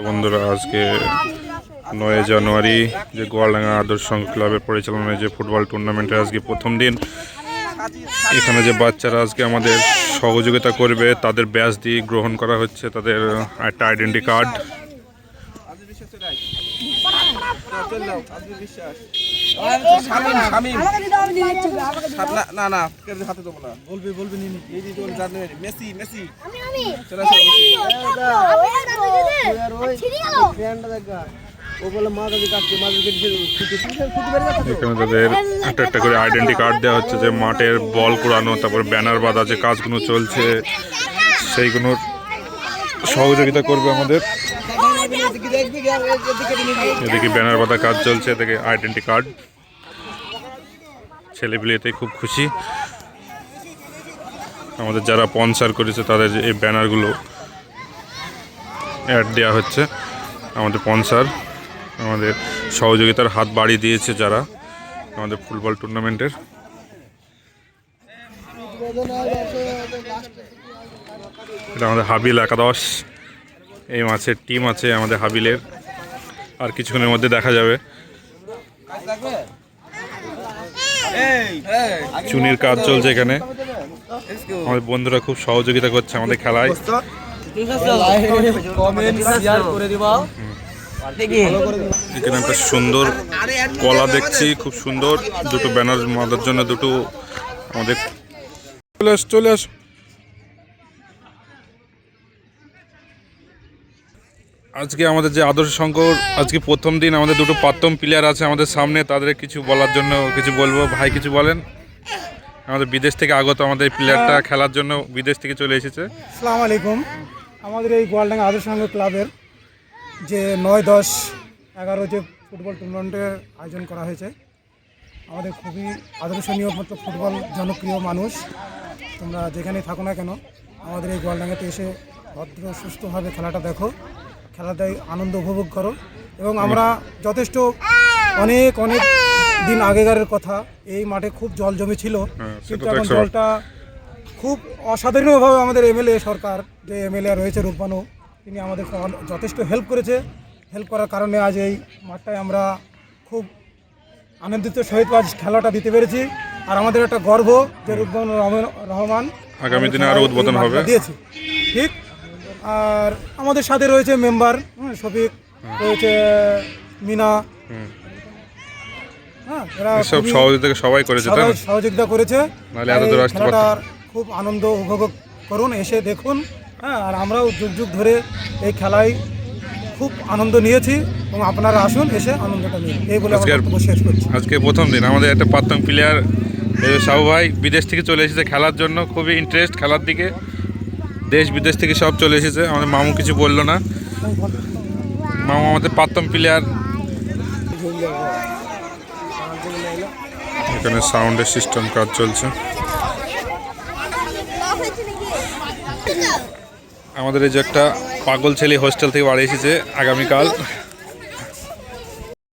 বন্ধুরা, আজকে 9 জানুয়ারি যে গোয়ালডাঙ্গা আদর্শ সংঘ ক্লাবের পরিচালনায় যে ফুটবল টুর্নামেন্টের আজকে প্রথম দিন। এখানে যে বাচ্চারা আজকে আমাদের সহযোগিতা করবে তাদের ব্যাচ দিয়ে গ্রহণ করা হচ্ছে তাদের একটা আইডেন্টি কার্ড। এখানে তাদের একটা একটা করে আইডেন্টি কার্ড দেওয়া হচ্ছে, যে মাঠের বল কুড়ানো, তারপর ব্যানার বাঁধা যে কাজগুলো চলছে সেইগুলোর সহযোগিতা করবে আমাদের। এদিকে ব্যানার বাঁধা কাজ চলছে, এদিকে আইডেন্টি কার্ড। ছেলেপিলেতে খুব খুশি। আমাদের যারা স্পন্সর করেছে তাদের এই ব্যানারগুলো অ্যাড দেওয়া হচ্ছে। আমাদের স্পন্সর আমাদের সহযোগিতার হাত বাড়িয়ে দিয়েছে যারা আমাদের ফুটবল টুর্নামেন্টের। এটা আমাদের হাবিল একাদশ, এই মাছের টিম আছে আমাদের হাবিলের, আর কিছুক্ষণের মধ্যে দেখা যাবে। চুনির কাজ চলছে এখানে। আমাদের বন্ধুরা খুব সহযোগিতা করছে আমাদের খেলায়। এখানে একটা সুন্দর কলা দেখছি, খুব সুন্দর। দুটো ব্যানার মাদার জন্য দুটো আমাদের চলে আস। আজকে আমাদের যে আদর্শ সংঘর আজকে প্রথম দিন, আমাদের দুটো প্রাক্তন প্লেয়ার আছে আমাদের সামনে, তাদের কিছু বলার জন্য কিছু বলবো। ভাই কিছু বলেন। আমাদের বিদেশ থেকে আগত আমাদের প্লেয়ারটা খেলার জন্য বিদেশ থেকে চলে এসেছে। আসসালামু আলাইকুম। আমাদের এই গোয়ালডাঙ্গা আদর্শ সংঘ ক্লাবের যে 9, 10, 11 যে ফুটবল টুর্নামেন্টের আয়োজন করা হয়েছে, আমাদের খুবই আদর্শনীয় ফুটবল জনপ্রিয় মানুষ। তোমরা যেখানে থাকো না কেন আমাদের এই গোয়ালডাঙ্গাতে এসে ভদ্র সুস্থভাবে খেলাটা দেখো, খেলাটাই আনন্দ উপভোগ করো। এবং আমরা যথেষ্ট অনেক দিন আগেকারের কথা, এই মাঠে খুব জল জমেছিল, কিন্তু এখন জলটা খুব অসাধারণভাবে আমাদের এমএলএ সরকার যে এমএলএ রয়েছে রূপবানু, তিনি আমাদের যথেষ্ট হেল্প করেছে। হেল্প করার কারণে আজ এই মাঠটায় আমরা খুব আনন্দিত সহিত আজ খেলাটা দিতে পেরেছি। আর আমাদের একটা গর্ব যে রূপবানু রহমান আগামী দিনে আরও উদ্বোধন হবে দিয়েছে। ঠিক। আর আমাদের সাথে রয়েছে মেম্বার শফিক, রয়েছে মিনা, এরা সব সহযোগিতা করেছে। খেলাটার খুব আনন্দ উপভোগ করুন, এসে দেখুন। আর আমরাও যুগ যুগ ধরে এই খেলায় খুব আনন্দ নিয়েছি, এবং আপনারা আসুন, এসে আনন্দটা নিন। এই বলে শেষ করছি। আজকে প্রথম দিন আমাদের একটা প্রাক্তন প্লেয়ার সাহু ভাই বিদেশ থেকে চলে এসেছে খেলার জন্য, খুবই ইন্টারেস্ট খেলার দিকে। দেশ বিদেশ থেকে সব চলে এসেছে। আমাদের মামু কিছু বললো না। মামু আমাদের প্রাক্তন প্লেয়ার। এখানে সাউন্ডের সিস্টেম কাজ চলছে। আমাদের এই যে একটা পাগল ছেলে হোস্টেল থেকে বাড়ি এসেছে আগামীকাল।